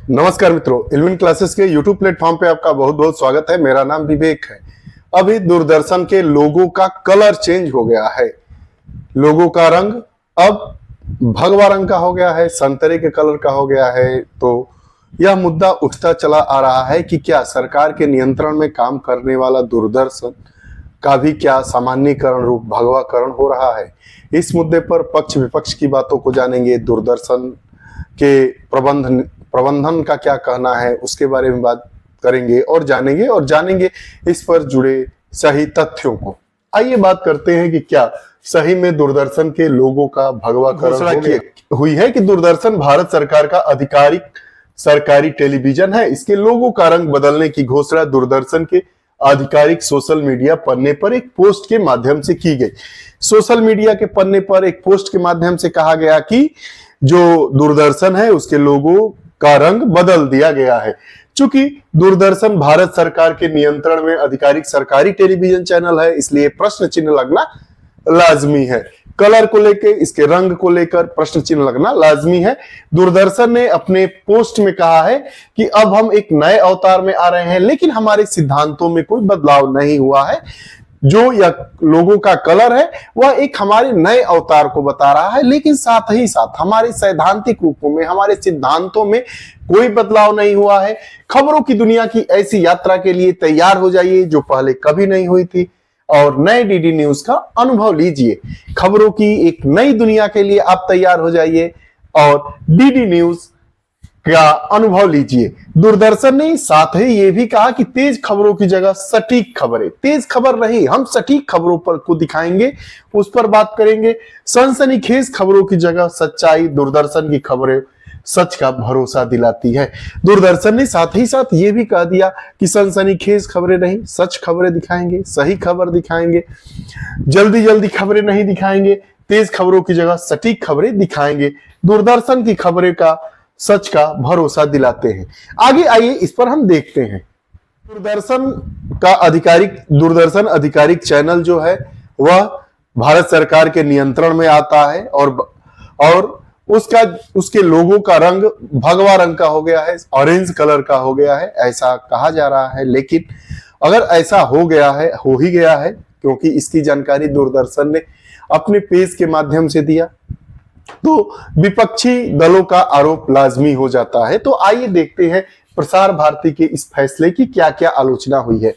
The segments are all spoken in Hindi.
नमस्कार मित्रों, इल्मिन क्लासेस के YouTube प्लेटफॉर्म पे आपका बहुत बहुत स्वागत है। मेरा नाम विवेक है। अभी दूरदर्शन के लोगो का कलर चेंज हो गया है। लोगो का रंग अब भगवा रंग का हो गया है, संतरे के कलर का हो गया है। तो यह मुद्दा उठता चला आ रहा है कि क्या सरकार के नियंत्रण में काम करने वाला दूरदर्शन का भी क्या सामान्यकरण रूप भगवाकरण हो रहा है। इस मुद्दे पर पक्ष विपक्ष की बातों को जानेंगे। दूरदर्शन के प्रबंधन का क्या कहना है उसके बारे में बात करेंगे और जानेंगे इस पर जुड़े सही तथ्यों को। आइए बात करते हैं कि क्या सही में दूरदर्शन के लोगों का भगवाकरण हुई है कि दूरदर्शन भारत सरकार का आधिकारिक सरकारी टेलीविजन है। इसके लोगों का रंग बदलने की घोषणा दूरदर्शन के आधिकारिक सोशल मीडिया पन्ने पर एक पोस्ट के माध्यम से की गई। सोशल मीडिया के पन्ने पर एक पोस्ट के माध्यम से कहा गया कि जो दूरदर्शन है उसके लोगो का रंग बदल दिया गया है। चूंकि दूरदर्शन भारत सरकार के नियंत्रण में आधिकारिक सरकारी टेलीविजन चैनल है, इसलिए प्रश्न चिन्ह लगना लाजमी है। कलर को लेकर, इसके रंग को लेकर प्रश्न चिन्ह लगना लाजमी है। दूरदर्शन ने अपने पोस्ट में कहा है कि अब हम एक नए अवतार में आ रहे हैं, लेकिन हमारे सिद्धांतों में कोई बदलाव नहीं हुआ है। जो यह लोगों का कलर है वह एक हमारे नए अवतार को बता रहा है, लेकिन साथ ही साथ हमारे सैद्धांतिक रूपों में, हमारे सिद्धांतों में कोई बदलाव नहीं हुआ है। खबरों की दुनिया की ऐसी यात्रा के लिए तैयार हो जाइए जो पहले कभी नहीं हुई थी और नए डीडी न्यूज का अनुभव लीजिए। खबरों की एक नई दुनिया के लिए आप तैयार हो जाइए और डीडी न्यूज का अनुभव लीजिए। दूरदर्शन ने साथ ही ये भी कहा कि तेज खबरों की जगह सटीक खबरें, तेज खबर नहीं, हम सटीक खबरों पर को दिखाएंगे, उस पर बात करेंगे। सनसनीखेज खबरों की जगह सच्चाई, दूरदर्शन की खबरें सच का भरोसा दिलाती है। दूरदर्शन ने साथ ही साथ ये भी कह दिया कि सनसनीखेज खबरें नहीं, सच खबरें दिखाएंगे, सही खबर दिखाएंगे, जल्दी जल्दी खबरें नहीं दिखाएंगे, तेज खबरों की जगह सटीक खबरें दिखाएंगे। दूरदर्शन की खबरें का सच का भरोसा दिलाते हैं। आगे आइए इस पर हम देखते हैं। दूरदर्शन आधिकारिक चैनल जो है वह भारत सरकार के नियंत्रण में आता है और उसके लोगों का रंग भगवा रंग का हो गया है, ऑरेंज कलर का हो गया है, ऐसा कहा जा रहा है। लेकिन अगर ऐसा हो ही गया है, क्योंकि इसकी जानकारी दूरदर्शन ने अपने पेज के माध्यम से दिया, तो विपक्षी दलों का आरोप लाजमी हो जाता है। तो आइए देखते हैं प्रसार भारती के इस फैसले की क्या क्या आलोचना हुई है।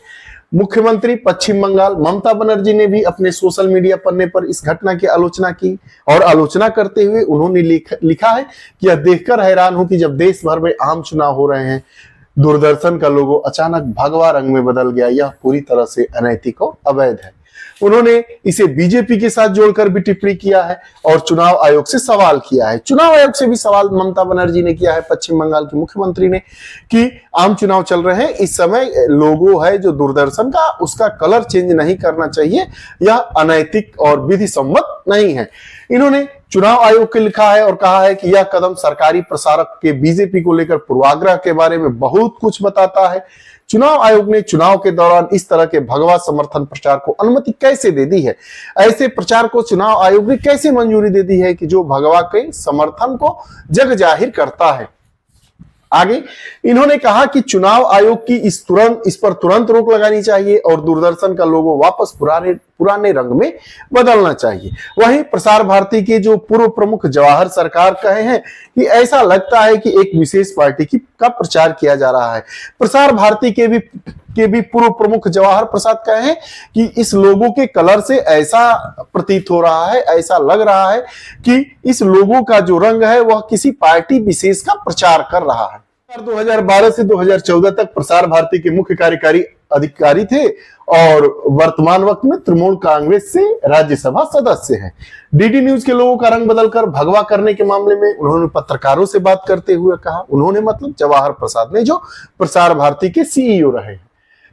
मुख्यमंत्री पश्चिम बंगाल ममता बनर्जी ने भी अपने सोशल मीडिया पन्ने पर इस घटना की आलोचना की और आलोचना करते हुए उन्होंने लिखा है कि यह देखकर हैरान हूं कि जब देश भर में आम चुनाव हो रहे हैं, दूरदर्शन का लोगो अचानक भगवा रंग में बदल गया। यह पूरी तरह से अनैतिक और अवैध है। उन्होंने इसे बीजेपी के साथ जोड़कर भी टिप्पणी किया है और चुनाव आयोग से सवाल किया है। चुनाव आयोग से भी सवाल ममता बनर्जी ने किया है, पश्चिम बंगाल की मुख्यमंत्री ने, कि आम चुनाव चल रहे हैं, इस समय लोगो है जो दूरदर्शन का, उसका कलर चेंज नहीं करना चाहिए, यह अनैतिक और विधि सम्मत नहीं है। इन्होंने चुनाव आयोग के लिखा है और कहा है कि यह कदम सरकारी प्रसारक के बीजेपी को लेकर पूर्वाग्रह के बारे में बहुत कुछ बताता है। चुनाव आयोग ने चुनाव के दौरान इस तरह के भगवा समर्थन प्रचार को अनुमति कैसे दे दी है? ऐसे प्रचार को चुनाव आयोग ने कैसे मंजूरी दे दी है कि जो भगवा के समर्थन को जग जाहिर करता है? आगे इन्होंने कहा कि चुनाव आयोग की इस पर तुरंत रोक लगानी चाहिए और दूरदर्शन का लोगो वापस पुराने रंग में बदलना चाहिए। वहीं प्रसार भारती के जो पूर्व प्रमुख जवाहर सरकार कहे हैं कि ऐसा लगता है कि एक विशेष पार्टी का प्रचार किया जा रहा है। प्रसार भारती के भी पूर्व प्रमुख जवाहर प्रसाद कहे हैं कि इस लोगो के कलर से ऐसा प्रतीत हो रहा है, ऐसा लग रहा है कि इस लोगो का जो रंग है वह किसी पार्टी विशेष का प्रचार कर रहा है। 2012 से 2014 तक प्रसार भारती के मुख्य कार्यकारी अधिकारी थे और वर्तमान वक्त में तृणमूल कांग्रेस से राज्यसभा सदस्य हैं। डीडी न्यूज के लोगों का रंग बदलकर भगवा करने के मामले में उन्होंने पत्रकारों से बात करते हुए कहा, उन्होंने मतलब जवाहर प्रसाद ने, जो प्रसार भारती के सीईओ रहे हैं,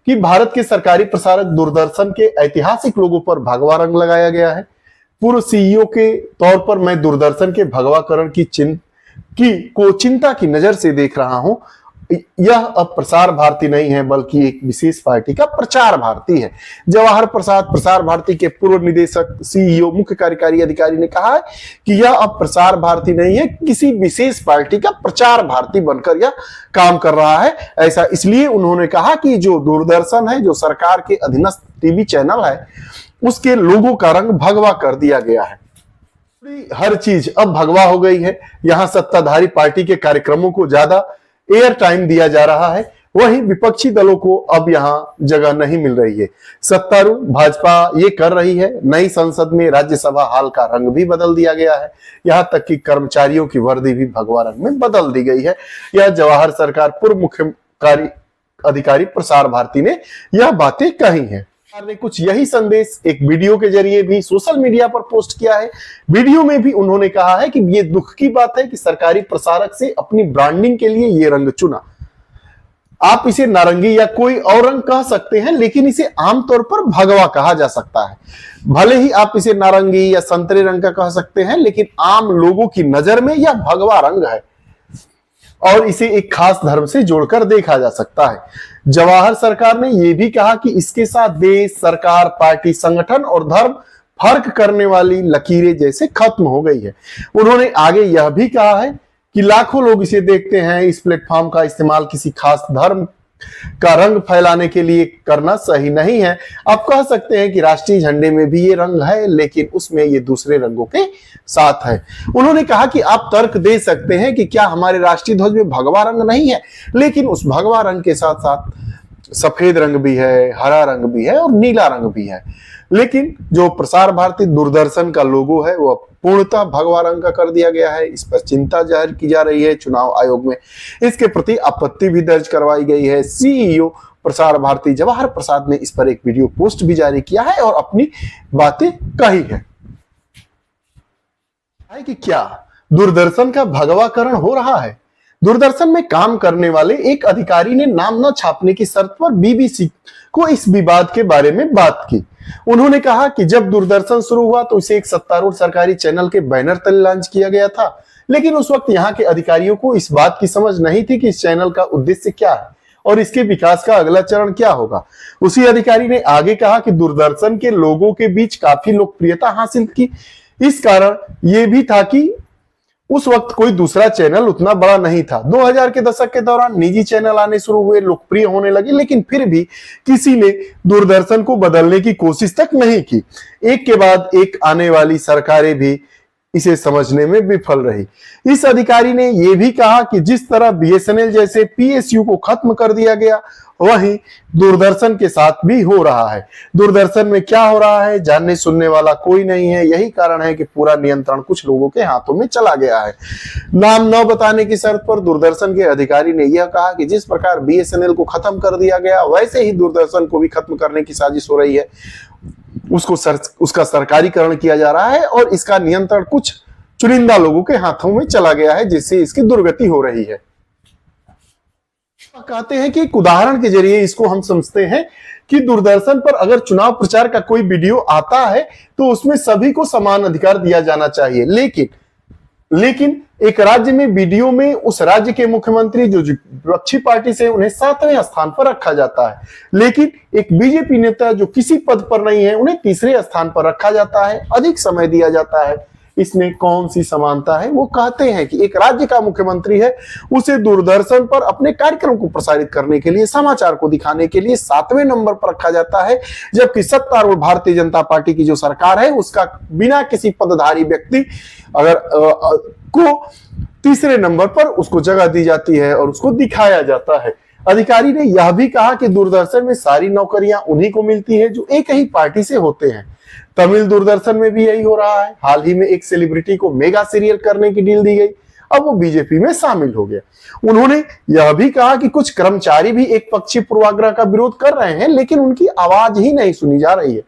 कि भारत के सरकारी प्रसारक दूरदर्शन के ऐतिहासिक लोगों पर भगवा रंग लगाया गया है। पूर्व सीईओ के तौर पर मैं दूरदर्शन के भगवाकरण की चिंता की नजर से देख रहा हूं यह अब प्रसार भारती नहीं है बल्कि एक विशेष पार्टी का प्रचार भारती है। जवाहर प्रसाद प्रसार भारती के पूर्व निदेशक, सीईओ, मुख्य कार्यकारी अधिकारी ने कहा है कि यह अब प्रसार भारती नहीं है, किसी विशेष पार्टी का प्रचार भारती बनकर यह काम कर रहा है। ऐसा इसलिए उन्होंने कहा कि जो दूरदर्शन है, जो सरकार के अधीनस्थ टीवी चैनल है, उसके लोगों का रंग भगवा कर दिया गया है। हर चीज अब भगवा हो गई है। यहां सत्ताधारी पार्टी के कार्यक्रमों को ज्यादा एयर टाइम दिया जा रहा है, वहीं विपक्षी दलों को अब यहां जगह नहीं मिल रही है। सत्तारूढ़ भाजपा ये कर रही है। नई संसद में राज्यसभा हाल का रंग भी बदल दिया गया है, यहां तक कि कर्मचारियों की वर्दी भी भगवा रंग में बदल दी गई है। यह जवाहर सरकार पूर्व मुख्य कार्य अधिकारी प्रसार भारती ने यह बातें कही हैं। ने कुछ यही संदेश एक वीडियो के जरिए भी सोशल मीडिया पर पोस्ट किया है। वीडियो में भी उन्होंने कहा है कि ये दुख की बात है कि सरकारी प्रसारक से अपनी ब्रांडिंग के लिए ये रंग चुना। आप इसे नारंगी या कोई और रंग कह सकते हैं, लेकिन इसे आमतौर पर भगवा कहा जा सकता है। भले ही आप इसे नारंगी या संतरे रंग का कह सकते हैं, लेकिन आम लोगों की नजर में यह भगवा रंग है और इसे एक खास धर्म से जोड़कर देखा जा सकता है। जवाहर सरकार ने यह भी कहा कि इसके साथ देश, सरकार, पार्टी, संगठन और धर्म फर्क करने वाली लकीरें जैसे खत्म हो गई है। उन्होंने आगे यह भी कहा है कि लाखों लोग इसे देखते हैं। इस प्लेटफॉर्म का इस्तेमाल किसी खास धर्म का रंग फैलाने के लिए करना सही नहीं है। आप कह सकते हैं कि राष्ट्रीय झंडे में भी ये रंग है, लेकिन उसमें ये दूसरे रंगों के साथ है। उन्होंने कहा कि आप तर्क दे सकते हैं कि क्या हमारे राष्ट्रीय ध्वज में भगवा रंग नहीं है, लेकिन उस भगवा रंग के साथ साथ सफेद रंग भी है, हरा रंग भी है और नीला रंग भी है। लेकिन जो प्रसार भारती दूरदर्शन का लोगो है वह पूर्णतः भगवा रंग का कर दिया गया है। इस पर चिंता जाहिर की जा रही है। चुनाव आयोग में इसके प्रति आपत्ति भी दर्ज करवाई गई है। सीईओ प्रसार भारती जवाहर प्रसाद ने इस पर एक वीडियो पोस्ट भी जारी किया है और अपनी बातें कही है कि क्या दूरदर्शन का भगवाकरण हो रहा है। दूरदर्शन में काम करने वाले एक अधिकारी ने नाम न छापने की शर्त पर बीबीसी को इस विवाद के बारे में बात की। उन्होंने कहा कि जब दूरदर्शन शुरू हुआ तो इसे एक सत्तारूढ़ सरकारी चैनल के बैनर तले लॉन्च किया गया था, लेकिन उस वक्त यहाँ के अधिकारियों को इस बात की समझ नहीं थी कि इस चैनल का उद्देश्य क्या है और इसके विकास का अगला चरण क्या होगा। उसी अधिकारी ने आगे कहा कि दूरदर्शन के लोगों के बीच काफी लोकप्रियता हासिल की। इस कारण ये भी था कि उस वक्त कोई दूसरा चैनल उतना बड़ा नहीं था। 2000 के दशक के दौरान निजी चैनल आने शुरू हुए, लोकप्रिय होने लगे, लेकिन फिर भी किसी ने दूरदर्शन को बदलने की कोशिश तक नहीं की। एक के बाद एक आने वाली सरकारें भी इसे समझने में विफल रही। इस अधिकारी ने यह भी कहा कि जिस तरह बीएसएनएल जैसे पीएसयू को खत्म कर दिया गया, वहीं दूरदर्शन के साथ भी हो रहा है। दूरदर्शन में क्या हो रहा है जानने सुनने वाला कोई नहीं है। यही कारण है कि पूरा नियंत्रण कुछ लोगों के हाथों में चला गया है। नाम न बताने की शर्त पर दूरदर्शन के अधिकारी ने यह कहा कि जिस प्रकार बीएसएनएल को खत्म कर दिया गया, वैसे ही दूरदर्शन को भी खत्म करने की साजिश हो रही है। उसका सरकारीकरण किया जा रहा है और इसका नियंत्रण कुछ चुनिंदा लोगों के हाथों में चला गया है, जिससे इसकी दुर्गति हो रही है। कहते हैं कि एक उदाहरण के जरिए इसको हम समझते हैं कि दूरदर्शन पर अगर चुनाव प्रचार का कोई वीडियो आता है तो उसमें सभी को समान अधिकार दिया जाना चाहिए, लेकिन एक राज्य में वीडियो में उस राज्य के मुख्यमंत्री जो विपक्षी पार्टी से, उन्हें 7वें स्थान पर रखा जाता है, लेकिन एक बीजेपी नेता जो किसी पद पर नहीं है उन्हें तीसरे स्थान पर रखा जाता है, अधिक समय दिया जाता है। इसमें कौन सी समानता है? वो कहते हैं कि एक राज्य का मुख्यमंत्री है, उसे दूरदर्शन पर अपने कार्यक्रम को प्रसारित करने के लिए, समाचार को दिखाने के लिए 7वें नंबर पर रखा जाता है, जबकि सत्तारूढ़ भारतीय जनता पार्टी की जो सरकार है उसका बिना किसी पदधारी व्यक्ति को तीसरे नंबर पर उसको जगह दी जाती है और उसको दिखाया जाता है। अधिकारी ने यह भी कहा कि दूरदर्शन में सारी नौकरियां उन्हीं को मिलती है जो एक ही पार्टी से होते हैं। तमिल दूरदर्शन में भी यही हो रहा है। हाल ही में एक सेलिब्रिटी को मेगा सीरियल करने की डील दी गई, अब वो बीजेपी में शामिल हो गया। उन्होंने यह भी कहा कि कुछ कर्मचारी भी एक पक्षी पूर्वाग्रह का विरोध कर रहे हैं, लेकिन उनकी आवाज ही नहीं सुनी जा रही है।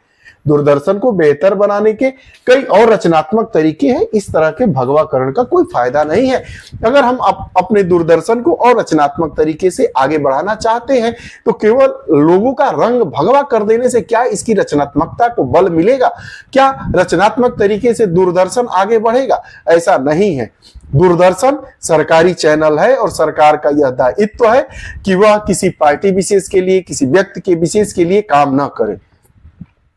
दूरदर्शन को बेहतर बनाने के कई और रचनात्मक तरीके हैं। इस तरह के भगवाकरण का कोई फायदा नहीं है। अगर हम अपने दूरदर्शन को और रचनात्मक तरीके से आगे बढ़ाना चाहते हैं तो केवल लोगों का रंग भगवा कर देने से क्या इसकी रचनात्मकता को बल मिलेगा? क्या रचनात्मक तरीके से दूरदर्शन आगे बढ़ेगा? ऐसा नहीं है। दूरदर्शन सरकारी चैनल है और सरकार का यह दायित्व है कि वह किसी पार्टी विशेष के लिए, किसी व्यक्ति के विशेष के लिए काम न करे।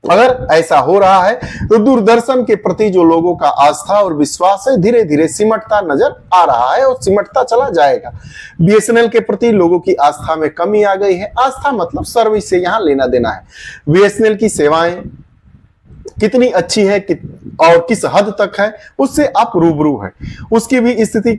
अगर ऐसा हो रहा है तो दूरदर्शन के प्रति जो लोगों का आस्था और विश्वास है धीरे धीरे सिमटता नजर आ रहा है और सिमटता चला जाएगा। बीएसएनएल के प्रति लोगों की आस्था में कमी आ गई है। आस्था मतलब सर्विस से यहां लेना देना है। बीएसएनएल की सेवाएं कितनी अच्छी है और किस हद तक है उससे आप रूबरू हैं। उसकी भी स्थिति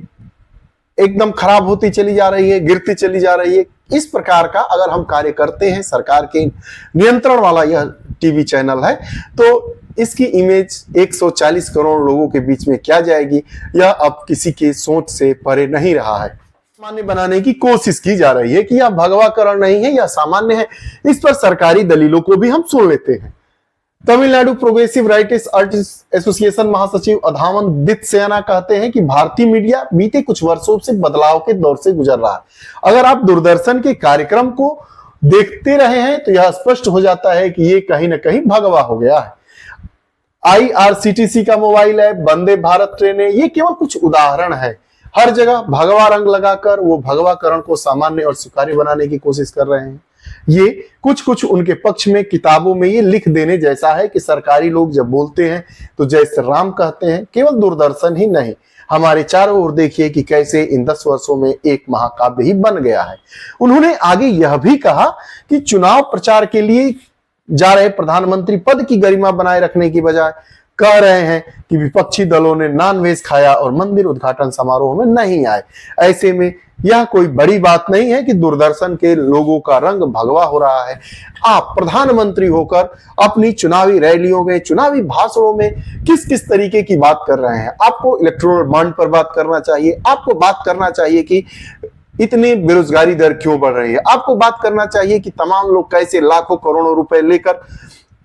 एकदम खराब होती चली जा रही है, गिरती चली जा रही है। इस प्रकार का अगर हम कार्य करते हैं, सरकार के नियंत्रण वाला यह टीवी चैनल है, तो इसकी इमेज 140 करोड़ लोगों के बीच में क्या जाएगी, यह अब किसी के सोच से परे नहीं रहा है। सामान्य बनाने की कोशिश की जा रही है कि यह भगवाकरण नहीं है, यह सामान्य है। इस पर सरकारी दलीलों को भी हम सुन लेते हैं। Tamil Nadu progressive rights artist association महासचिव अधावन दित्सयाना कहते हैं कि भारतीय मीडिया बीते कुछ वर्षों से बदलाव के दौर से गुजर रहा है। अगर आप दूरदर्शन के कार्यक्रम को देखते रहे हैं तो यह स्पष्ट हो जाता है कि ये कहीं ना कहीं भगवा हो गया है। आईआरसीटीसी का मोबाइल ऐप, वंदे भारत ट्रेनें, ये केवल कुछ उदाहरण है। हर जगह भगवा रंग लगाकर वो भगवाकरण को सामान्य और स्वीकार्य बनाने की कोशिश कर रहे हैं। ये कुछ उनके पक्ष में किताबों में ये लिख देने जैसा है कि सरकारी लोग जब बोलते हैं तो जय श्री राम कहते हैं। केवल दूरदर्शन ही नहीं, हमारे चारों ओर देखिए कि कैसे इन 10 वर्षों में एक महाकाव्य ही बन गया है। उन्होंने आगे यह भी कहा कि चुनाव प्रचार के लिए जा रहे प्रधानमंत्री पद की गरिमा बनाए रखने की बजाय कह रहे हैं कि विपक्षी दलों ने नॉनवेज खाया और मंदिर उद्घाटन समारोह में नहीं आए। ऐसे में यह कोई बड़ी बात नहीं है कि दूरदर्शन के लोगों का रंग भगवा हो रहा है। आप प्रधानमंत्री होकर अपनी चुनावी रैलियों में, चुनावी भाषणों में किस किस तरीके की बात कर रहे हैं? आपको इलेक्टोरल बॉन्ड पर बात करना चाहिए। आपको बात करना चाहिए कि इतनी बेरोजगारी दर क्यों बढ़ रही है। आपको बात करना चाहिए कि तमाम लोग कैसे लाखों करोड़ों रुपए लेकर,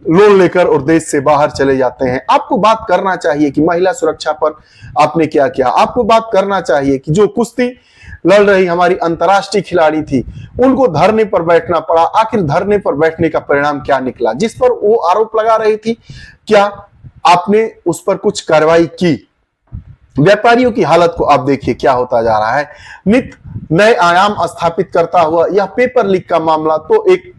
लोन लेकर और देश से बाहर चले जाते हैं। आपको बात करना चाहिए कि महिला सुरक्षा पर आपने क्या किया। आपको बात करना चाहिए कि जो कुश्ती लड़ रही हमारी अंतर्राष्ट्रीय खिलाड़ी थी, उनको धरने पर बैठना पड़ा। आखिर धरने पर बैठने का परिणाम क्या निकला? जिस पर वो आरोप लगा रही थी, क्या आपने उस पर कुछ कार्रवाई की? व्यापारियों की हालत को आप देखिए क्या होता जा रहा है। नित नए आयाम स्थापित करता हुआ यह पेपर लीक का मामला तो एक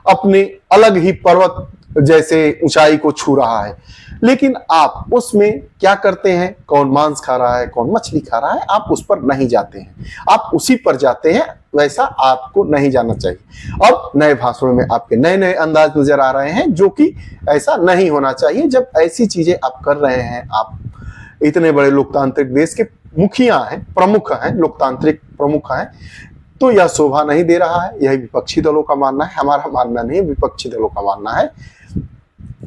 अपने अलग ही पर्वत जैसे ऊंचाई को छू रहा है। लेकिन आप उसमें क्या करते हैं? कौन मांस खा रहा है, कौन मछली खा रहा है, आप उस पर नहीं जाते हैं। आप उसी पर जाते हैं। वैसा आपको नहीं जाना चाहिए। अब नए भाषणों में आपके नए नए अंदाज नजर आ रहे हैं, जो कि ऐसा नहीं होना चाहिए। जब ऐसी चीजें आप कर रहे हैं, आप इतने बड़े लोकतांत्रिक देश के मुखिया हैं, प्रमुख हैं, लोकतांत्रिक प्रमुख हैं, तो यह शोभा नहीं दे रहा है। यह विपक्षी दलों का मानना है, हमारा मानना नहीं है, विपक्षी दलों का मानना है।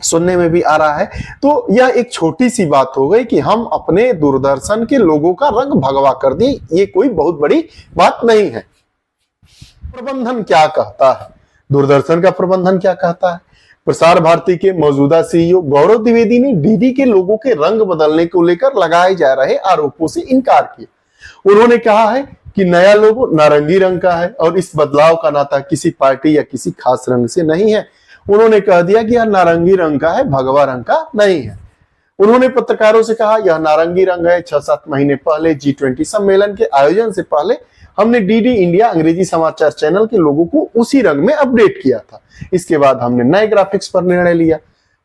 सुनने में भी आ रहा है। तो यह एक छोटी सी बात हो गई कि हम अपने दूरदर्शन के लोगों का रंग भगवा कर दिए। ये कोई बहुत बड़ी बात नहीं है। प्रबंधन क्या कहता है? दूरदर्शन का प्रबंधन क्या कहता है? प्रसार भारती के मौजूदा सीईओ गौरव द्विवेदी ने डीडी के लोगों के रंग बदलने को लेकर लगाए जा रहे आरोपों से इनकार किया। उन्होंने कहा है कि नया लोगो नारंगी रंग का है और इस बदलाव का नाता किसी पार्टी या किसी खास रंग से नहीं है। उन्होंने कह दिया कि यह नारंगी रंग का है, भगवा रंग का नहीं है। उन्होंने पत्रकारों से कहा, यह नारंगी रंग है। 6-7 महीने पहले G20 सम्मेलन के आयोजन से पहले हमने डीडी इंडिया अंग्रेजी समाचार चैनल के लोगों को उसी रंग में अपडेट किया था। इसके बाद हमने नए ग्राफिक्स पर निर्णय लिया।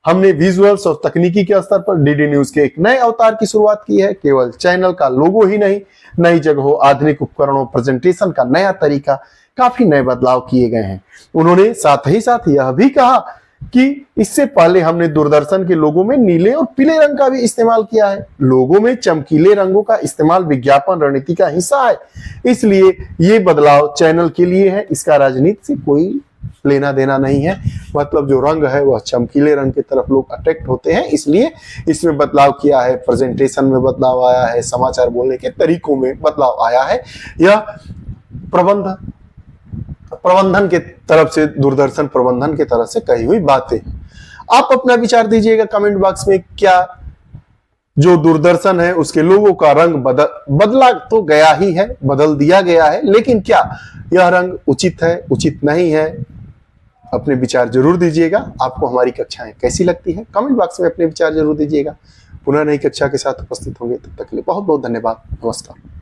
हमने विजुअल्स और तकनीकी के स्तर पर डीडी न्यूज के एक नए अवतार की शुरुआत की है। केवल चैनल का लोगो ही नहीं, नई जगहों, आधुनिक उपकरणों, प्रेजेंटेशन का नया तरीका, काफी नए बदलाव किए गए हैं। उन्होंने साथ ही साथ यह भी कहा कि इससे पहले हमने दूरदर्शन के लोगों में नीले और पीले रंग का भी इस्तेमाल किया है। लोगों में चमकीले रंगों का इस्तेमाल विज्ञापन रणनीति का हिस्सा है, इसलिए ये बदलाव चैनल के लिए है। इसका राजनीति से कोई लेना देना नहीं है। मतलब जो रंग है वह चमकीले रंग की तरफ लोग अट्रैक्ट होते हैं, इसलिए इसमें बदलाव किया है। प्रेजेंटेशन में बदलाव आया है, समाचार बोलने के तरीकों में बदलाव आया है। यह प्रबंधन के तरफ से, दूरदर्शन प्रबंधन की तरफ से कही हुई बातें। आप अपना विचार दीजिएगा कमेंट बॉक्स में। क्या जो दूरदर्शन है उसके लोगों का रंग बदला तो गया ही है, बदल दिया गया है, लेकिन क्या यह रंग उचित है, उचित नहीं है? अपने विचार जरूर दीजिएगा। आपको हमारी कक्षाएं कैसी लगती है कमेंट बॉक्स में अपने विचार जरूर दीजिएगा। पुनः नई कक्षा के साथ उपस्थित होंगे, तब तक के लिए बहुत बहुत धन्यवाद। नमस्कार।